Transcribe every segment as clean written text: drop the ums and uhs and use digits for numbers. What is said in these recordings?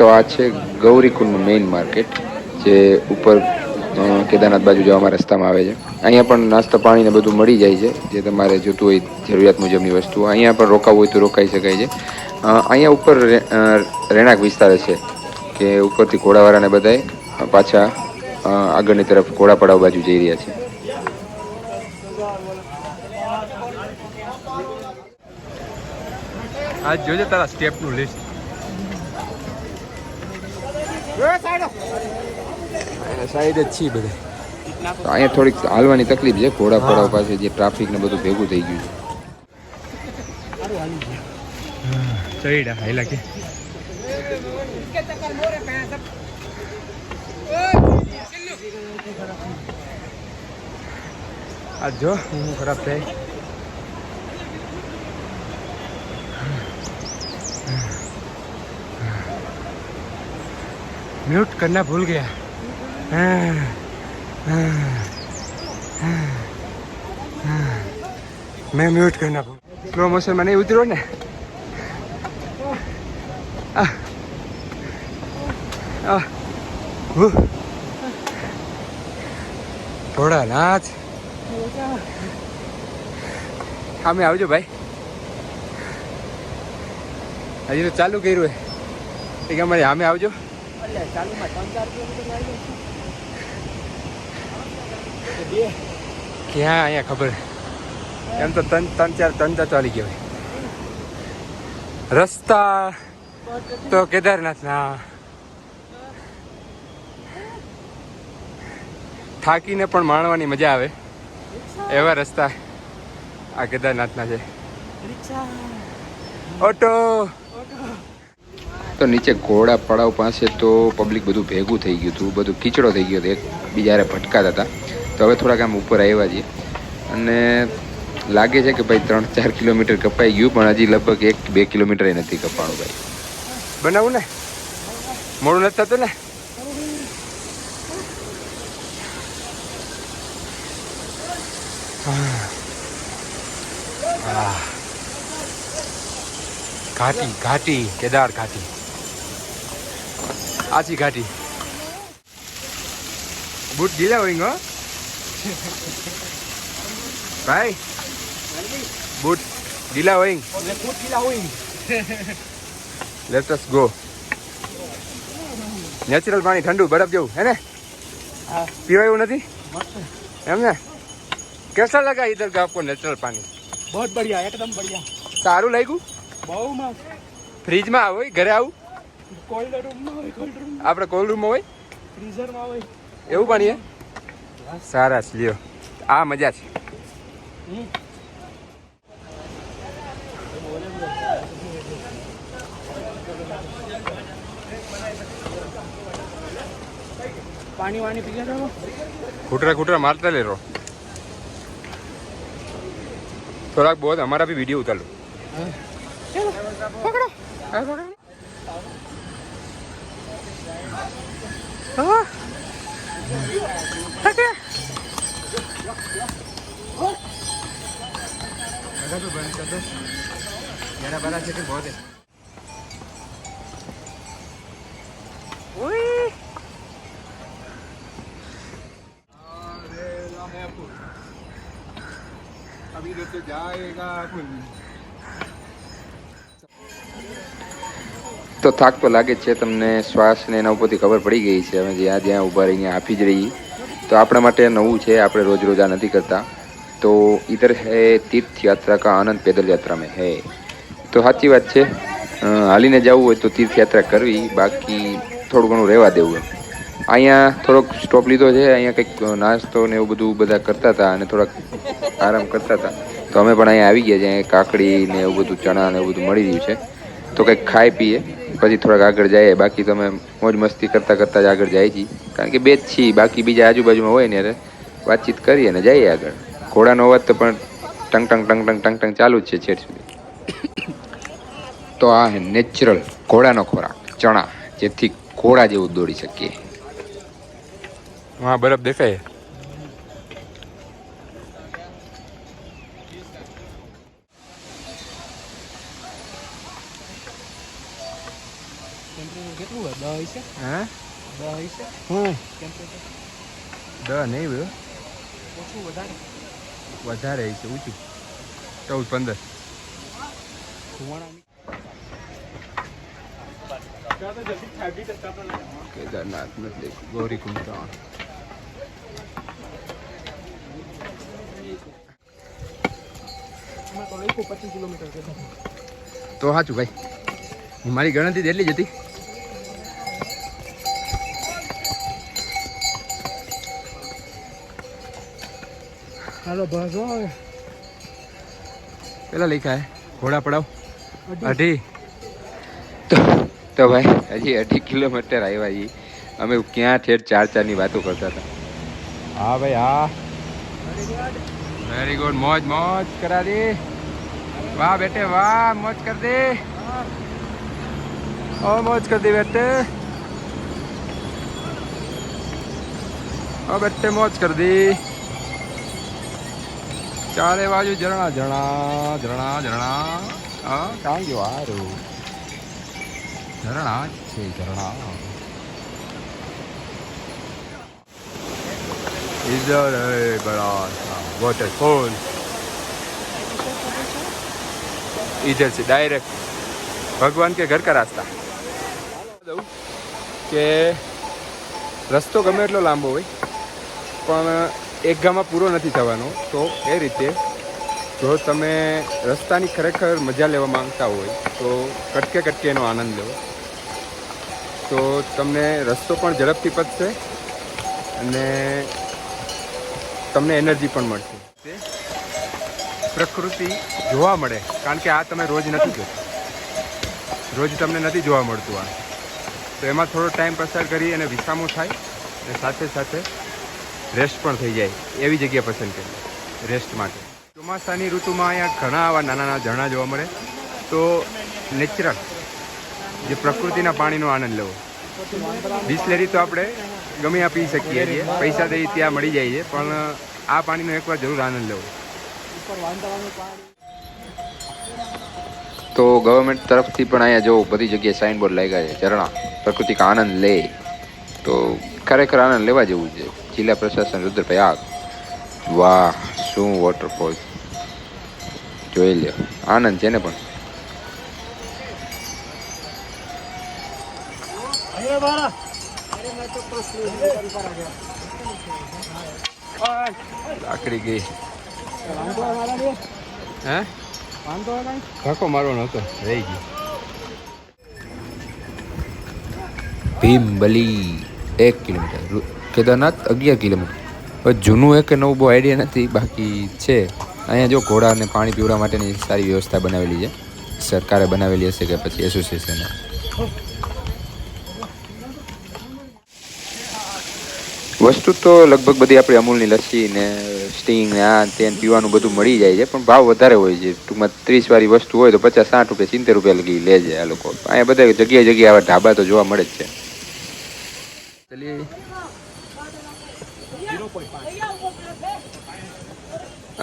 તો આ છે ગૌરીકુંડનું મેઇન માર્કેટ, જે ઉપર કેદારનાથ બાજુ જવામાં રસ્તામાં આવે છે. અહીંયા પણ નાસ્તા પાણી ને બધું મળી જાય છે, જે તમારે જોતું હોય જરૂરિયાત મુજબની વસ્તુ. અહીંયા પણ રોકાવું હોય તો રોકાઈ શકાય છે. અહીંયા ઉપર રહેણાંક વિસ્તાર છે, કે ઉપરથી ઘોડાવાળાને બધાય પાછા આગળની તરફ ઘોડાપડાવ બાજુ જઈ રહ્યા છે. આજ જોજે તારા સ્ટેપનું લિસ્ટ. સાઈડ જ છીએ બધા. અહીંયા થોડીક હાલવાની તકલીફ છે, ઘોડાપડાવ પાસે જે ટ્રાફિક ને બધું ભેગું થઈ ગયું છે. ચઈડા હાઈલા કે आज जो मुंह खराब थे। म्यूट करना भूल गया। मैं म्यूट करना भूल। स्लो मोशन में नहीं उतरो ने। थोड़ा नाच सामे आवजो भाई। हजी तो चालू कर्યું है एक हमारे सामे आवजो। चालू में 3-4 किलोमीटर क्या अँ खबर एम तो 3-4 चाली गया रस्ता तो केदारनाथ ना થાકીને પણ માણવાની મજા આવે એવા રસ્તા આ કેદારનાથના છે. ઓટો તો નીચે ઘોડા પડાવ પાસે તો પબ્લિક બધું ભેગું થઈ ગયું હતું, બધું કીચડો થઈ ગયો હતો, એક બીજારે ભટકાતા હતા. તો હવે થોડાક આમ ઉપર આવ્યા છીએ અને લાગે છે કે ભાઈ 3-4 કિલોમીટર કપાઈ ગયું, પણ હજી લગભગ 1-2 કિલોમીટર નથી કપાણું. ભાઈ બનાવું ને મોડું નથી થતું ને. घाटी घाटी केदार घाटी आची घाटी बूट गीला होंगे भाई बूट गीला होंगे लेट्स अस गो. नेचुरल पानी ठंडू बर्फ जेवू है ने पीवा એવું નથી એમ ને. कैसा लगा इधर का आपको नेचुरल पानी? बहुत बढ़िया एकदम बढ़िया. सारू लाग्યું બહુ મસ્ત. फ्रीज में आવો घरे आવું કોલ્ડ રૂમમાં હોય કોલ્ડ રૂમ આપણે કોલ્ડ રૂમમાં હોય ફ્રીઝરમાં હોય એવું પાણી હે સારા છે. લ્યો આ મજા છે. पानी वानी पी रहे हो घुटरा घुटरा मारता ले रहो थोड़ा बहुत हमारा भी वीडियो उतार लो. पकड़ो बंद कर दो 11-12 सेकंड बहुत है. अभी तो जाएगा. તો થાક તો લાગે જ છે તમને, શ્વાસ ને એના ઉપરથી ખબર પડી ગઈ છે. અમે જ્યાં જ્યાં ઊભા રહીને આપી જ રહી. તો આપણા માટે નવું છે, આપણે રોજ રોજ આ નથી કરતા. તો ઇધર હે તીર્થ યાત્રા કા આનંદ પેદલ યાત્રા में है. તો સાચી વાત છે, હાલીને જવું હોય તો તીર્થ યાત્રા કરવી, બાકી થોડું ઘણું રહેવા દેવું. અહીંયા થોડોક સ્ટોપ લીધો છે, અહીંયા કંઈક નાસ્તો ને એવું બધું બધા કરતા હતા અને થોડાક આરામ કરતા હતા. તો અમે પણ અહીંયા આવી ગયા છે. અહીંયા કાકડી ને એવું બધું ચણા ને એવું બધું મળી રહ્યું છે. તો કંઈક ખાઈ પીએ પછી થોડાક આગળ જઈએ. બાકી તો અમે મોજ મસ્તી કરતાં કરતાં જ આગળ જાય છીએ, કારણ કે બે જ છીએ, બાકી બીજા આજુબાજુમાં હોય ને ત્યારે વાતચીત કરીએ ને જઈએ આગળ. ઘોડાનો અવાજ તો પણ tongue tongue tongue tongue tongue tongue ચાલુ જ છે છેટ સુધી. તો આ હે નેચરલ ઘોડાનો ખોરાક, ચણા, જેથી ઘોડા જેવું દોડી શકીએ. वहाँ बर्फ देखा है. કેટલું હોય 10 હશે હે 10 હશે હું ટેમ્પરેચર 10 નહીં ભાઈ ઓછું વધારે વધારે છે ઊંચું 14-15 ધુવાણાની તો જલ્દી ખાધી તો આપણે કેદારનાથ મતલબ ગૌરી કુંડ એમાં તો લખો 25 કિલોમીટર છે તો સાચું ભાઈ મારી ગણતરી એટલી જ હતી હાલો બસ હવે પેલા લખ્યા હે ઘોડા પડાવ 2.5 તો ભાઈ હજી 2.5 કિલોમીટર આવ્યા છીએ અમે ક્યાં ઠેઠ 4-4 ની વાતો કરતા હતા હા ભાઈ હા વેરી ગુડ મોજ મોજ કરા દે વાહ બેटे वाह मौज कर दे और मौज कर दे बेटे और बेटे मौज कर दी चारे बाजू झरना झरना झरना झरना हाँ कहाँ गयो आरो झरना છે झरना इधर है बड़ा सा वॉटरफॉल इधर से डायरेक्ट भगवान के घर का रास्ता કે રસ્તો ગમે એટલો લાંબો હોય પણ એક ગામમાં પૂરો નથી થવાનો તો એ રીતે જો તમે રસ્તાની ખરેખર મજા લેવા માંગતા હોય તો કટકે કટકે એનો આનંદ લો તો તમને રસ્તો પણ ઝડપથી પતશે અને તમને એનર્જી પણ મળશે પ્રકૃતિ જોવા મળે કારણ કે આ તમે રોજ નથી જોતા રોજ તમને નથી જોવા મળતું આ તો એમાં થોડો ટાઈમ પસાર કરી અને વિસામો થાય અને સાથે સાથે રેસ્ટ પણ થઈ જાય એવી જગ્યા પસંદ કરી રેસ્ટ માટે ચોમાસાની ઋતુમાં અહીંયા ઘણા આવા નાના નાના ઝરણા જોવા મળે તો નેચરલ જે પ્રકૃતિના પાણીનો આનંદ લેવો બિસ્લેરી તો આપણે ગમે આ પી શકીએ છીએ પૈસા દઈ ત્યાં મળી જાય છે પણ આ પાણીનો એકવાર જરૂર આનંદ લેવો તો ગવર્મેન્ટ તરફથી પણ અહીંયા જો બધી જગ્યાએ સાઇનબોર્ડ લાગ્યા છે ઝરણા પ્રકૃતિ કા આનંદ લે તો ખરેખર આનંદ લેવા જેવું છે જિલ્લા પ્રશાસન રુદ્રપ્રયાગ વાહ શું વોટરફોલ જોઈ લ્યો આનંદ છે ને પણ આકડી ગઈ હે ધક્કો મારવાનો હતો રહી ગઈ ભીમબલી 1 કિલોમીટર કેદારનાથ 11 કિલોમીટર હવે જૂનું એક નવું બહુ આઈડિયા નથી બાકી છે અહીંયા જો ઘોડાને પાણી પીવડા માટેની સારી વ્યવસ્થા બનાવેલી છે સરકારે બનાવેલી હશે કે પછી એસોસિએશને વસ્તુ તો લગભગ બધી આપણી અમૂલની લસ્સી ને સ્ટિંગ ને આ તેને પીવાનું બધું મળી જાય છે પણ ભાવ વધારે હોય છે ટૂંકમાં 30 વાળી વસ્તુ હોય તો 50-60 રૂપિયા 70 રૂપિયા લગી લે છે આ લોકો અહીંયા બધા જગ્યાએ જગ્યાએ આવા ઢાબા તો જોવા મળે જ છે ચલીએ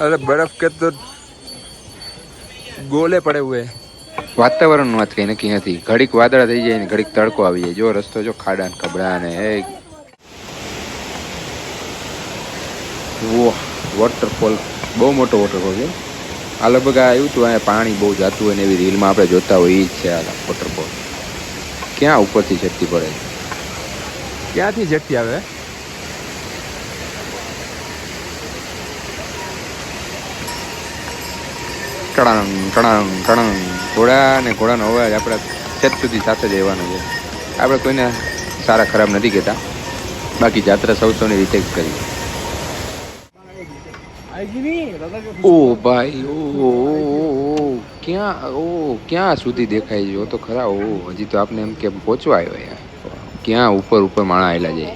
अरे बर्फ के तो गोले पड़े हुए વાતાવરણનું વાત કંઈ નક્કી નથી ઘડીક વાદળા થઈ જાય ને ઘડીક તડકો આવી જાય જો રસ્તો જો ખાડા ને ખબડા ને વોટરફોલ બહુ મોટો વોટરફોલ છે આ લગભગ આ આવ્યું હતું અહીંયા પાણી બહુ જતું હોય ને એવી રીલમાં આપણે જોતા હોય એ જ છે આ વોટરફોલ ક્યાં ઉપરથી ઝટકી પડે ક્યાંથી ઝટકી આવે ટણાંગ ટણાંગ ટણાંગ ઘોડા ને ઘોડાનો અવાજ આપણે છેક સુધી સાથે જ રહેવાનો છે આપણે કોઈને સારા ખરાબ નથી કહેતા બાકી જાત્રા સૌની રીતે જ કરી ઓ ભાઈ ક્યાં સુધી દેખાય છે તો ખરા હજી તો આપણે એમ કે પહોંચવા આવ્યો યાર ક્યાં ઉપર માણા આવેલા જાય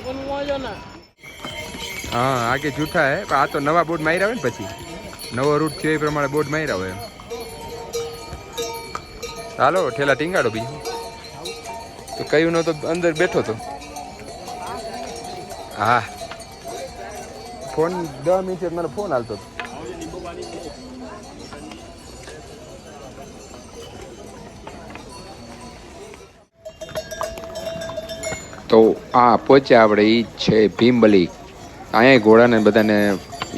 હા આગે જૂઠા હે આ તો નવા બોર્ડ માર્યા હોય ને પછી નવો રૂટ થયો એ પ્રમાણે બોર્ડ માર્યા હોય ચાલો ઠેલા ટીંગાડો બીજું તો કયું નો તો અંદર બેઠો તો હા ફોન 10 મિનિટ મારો ફોન હાલતો તો આ પહોંચ્યા આપણે એ છે ભીમબલી. અહીંયા ઘોડાને બધાને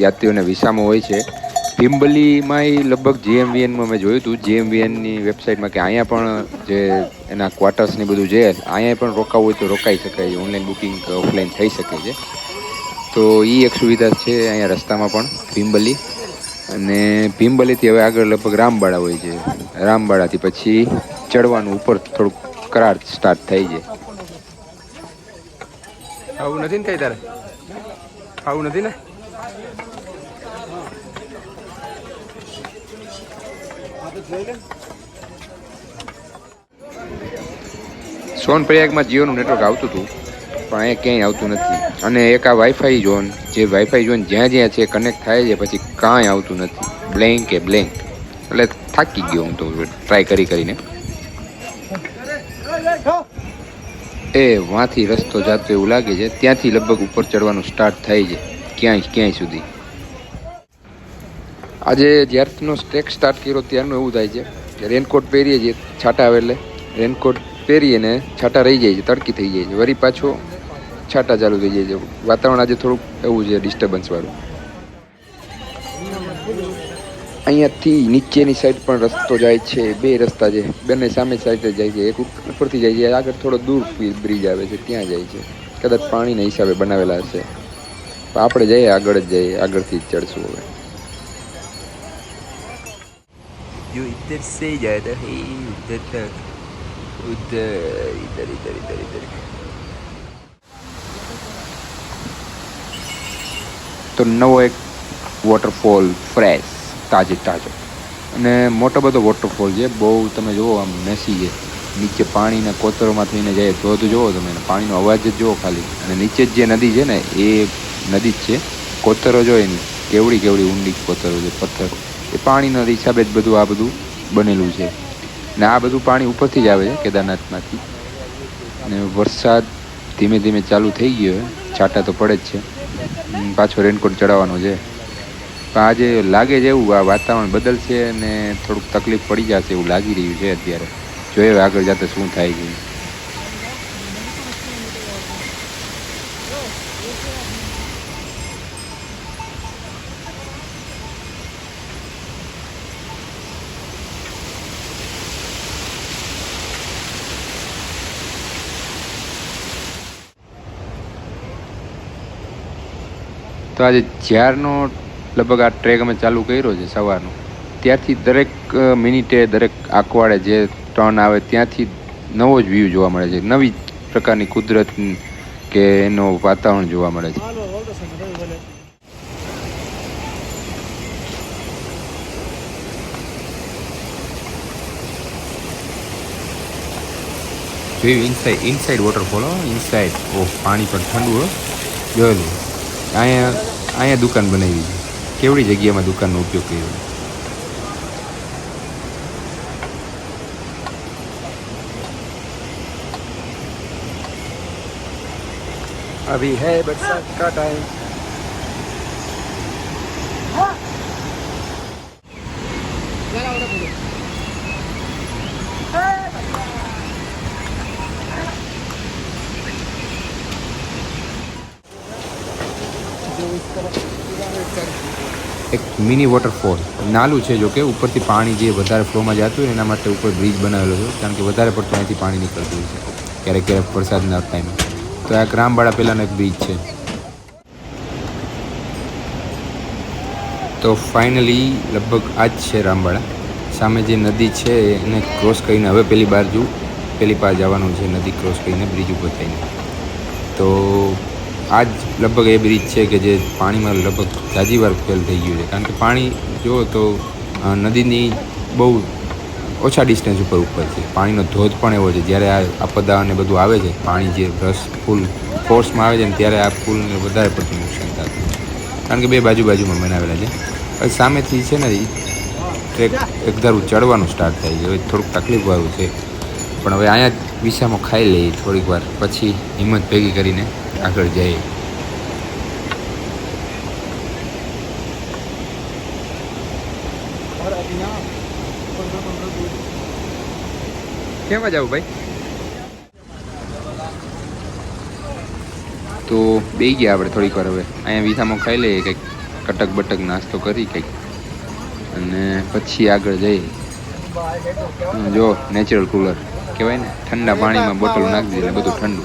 યાત્રીઓને વિસામો હોય છે. ભીમબલીમાં લગભગ GMVNમાં મેં જોયું હતું, GMVNની વેબસાઇટમાં, કે અહીંયા પણ જે એના ક્વાર્ટર્સને બધું છે અહીંયા પણ રોકાવું હોય તો રોકાઈ શકાય, ઓનલાઈન બુકિંગ ઓફલાઈન થઈ શકે છે. તો એ એક સુવિધા છે અહીંયા રસ્તામાં પણ ભીમબલી. અને ભીમબલીથી હવે આગળ લગભગ રામબાડા હોય છે. રામબાડાથી પછી ચડવાનું ઉપર થોડુંક કરાર સ્ટાર્ટ થઈ જાય. આવું નથી ને કઈ તારે? આવું નથી ને? સોનપ્રયાગમાં જીઓનું નેટવર્ક આવતું હતું, પણ અહીંયા ક્યાંય આવતું નથી. અને એક આ વાઈફાઈ ઝોન, જે વાઈફાઈ ઝોન જ્યાં જ્યાં છે કનેક્ટ થાય છે, પછી કાંઈ આવતું નથી. બ્લેન્ક એ બ્લેન્ક. એટલે થાકી ગયો હું તો ટ્રાય કરીને. એ વાંથી રસ્તો જાતો એવું લાગે છે, ત્યાંથી લગભગ ઉપર ચડવાનું સ્ટાર્ટ થાય છે ક્યાંય સુધી. આજે જ્યારનો ટ્રેક સ્ટાર્ટ કર્યો ત્યારનું એવું થાય છે કે રેનકોટ પહેરીએ છીએ, છાંટા આવે એટલે રેનકોટ પહેરીએ ને છાંટા રહી જાય છે, તડકી થઈ જાય છે, વળી પાછો છાંટા ચાલુ થઈ જાય છે. વાતાવરણ આજે થોડુંક એવું છે ડિસ્ટર્બન્સવાળું. અહીંયાથી નીચેની સાઈડ પણ રસ્તો જાય છે, બે રસ્તા છે, બંને સામે સાઈડ જાય છે. એક ઉપરથી જાય છે, આગળ થોડો દૂર બ્રિજ આવે છે ત્યાં જાય છે. કદાચ પાણીના હિસાબે બનાવેલા હશે. આપણે જઈએ આગળ જ જઈએ, આગળથી જ ચડશું હવે. जो इधर से ज्यादा है उधर तक, उधर इधर इधर इधर इधर. તો નવો એક વોટરફોલ, ફ્રેશ, તાજો અને મોટો બધો વોટરફોલ છે. બહુ તમે જુઓ આમ મેસી છે. નીચે પાણીના કોતરોમાં થઈને જાય, ધોધ જુઓ તમે, પાણીનો અવાજ જ જુઓ ખાલી. અને નીચે જ જે નદી છે ને એ નદી જ છે. કોતરો જો એની કેવડી ઊંડી કોતરો છે, પથ્થર. એ પાણીના હિસાબે જ બધું આ બધું બનેલું છે. ને આ બધું પાણી ઉપરથી જ આવે છે કેદારનાથમાંથી. અને વરસાદ ધીમે ધીમે ચાલુ થઈ ગયો છે, છાંટા તો પડે જ છે. પાછો રેનકોટ ચડાવવાનો છે. પણ આજે લાગે છે એવું આ વાતાવરણ બદલશે અને થોડુંક તકલીફ પડી જશે એવું લાગી રહ્યું છે અત્યારે. જોઈએ આગળ જતા શું થાય છે. તો આજે જ્યારનો લગભગ આ ટ્રેક અમે ચાલુ કર્યો છે સવારનો, ત્યારથી દરેક મિનિટે, દરેક આંકવાડે જે ટર્ન આવે ત્યાંથી નવો જ વ્યૂ જોવા મળે છે. નવી પ્રકારની કુદરત કે એનો વાતાવરણ જોવા મળે છે. જોયું ઇનસાઇડ વોટરફોલ, ઇનસાઇડ. ઓહ, પાણી પણ ઠંડુ હો. જોયેલું. અહીંયા દુકાન બનાવી છે. કેવડી જગ્યામાં દુકાનનો ઉપયોગ કર્યો. अभी है बरसात का टाइम. એક મિની વોટરફોલ નાલું છે, જો કે ઉપરથી પાણી જે વધારે ફ્લોમાં જતું હોય એના માટે ઉપર બ્રિજ બનાવેલો છે, કારણ કે વધારે પડતું અહીંથી પાણી નીકળતું હોય છે ક્યારેક વરસાદના ટાઈમે. તો આ રામબાડા પહેલાંનો એક બ્રિજ છે. તો ફાઇનલી લગભગ આ જ છે રામબાડા. સામે જે નદી છે એને ક્રોસ કરીને હવે પેલી પાર જવાનું છે, નદી ક્રોસ કરીને બ્રિજ ઉપર થઈને. તો આ જ લગભગ એ બ્રિજ છે કે જે પાણીમાં લગભગ જાજી વાર ફેલ થઈ ગયું છે, કારણ કે પાણી જુઓ તો નદીની બહુ ઓછા ડિસ્ટન્સ ઉપર છે. પાણીનો ધોધ પણ એવો છે. જ્યારે આ આપદા અને બધું આવે છે, પાણી જે રસ ફૂલ ફોર્સમાં આવે છે ને ત્યારે આ પુલને વધારે પડતું નુકસાન થતું છે, કારણ કે બે બાજુમાં બનાવેલા છે. હવે સામેથી છે ને એ ટ્રેક એક ધારું ચડવાનું સ્ટાર્ટ થાય છે. હવે થોડુંક તકલીફવાળું છે, પણ હવે અહીંયા જ વિસામો ખાઈ લઈએ થોડીક વાર, પછી હિંમત ભેગી કરીને આગળ જઈએ. કેમાં જાવ ભાઈ? તો બેસી ગયા આપણે થોડીક વાર હવે અહીંયા વિસામો ખાઈ લઈએ કંઈક કટક બટક નાસ્તો કરી કંઈક અને પછી આગળ જઈએ. જો નેચરલ કુલર કહેવાય ને, ઠંડા પાણીમાં બોટલ નાખી દે એટલે બધું ઠંડુ.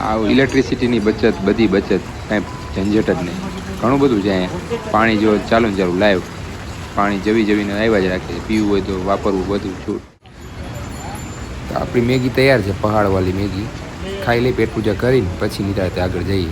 આ ઇલેક્ટ્રિસિટીની બચત, બધી બચત, કાંઈ ઝંઝટ જ નહીં. ઘણું બધું છે અહીંયા. પાણી જો ચાલુ ને ચાલુ લાઈવ પાણી જવીને આવ્યા જ રાખે છે. પીવું હોય તો વાપરવું બધું છૂટ. તો આપણી મેગી તૈયાર છે, પહાડવાળી મેગી. ખાઈ લઈ, પેટ પૂજા કરીને પછી નિરાંતે આગળ જઈએ.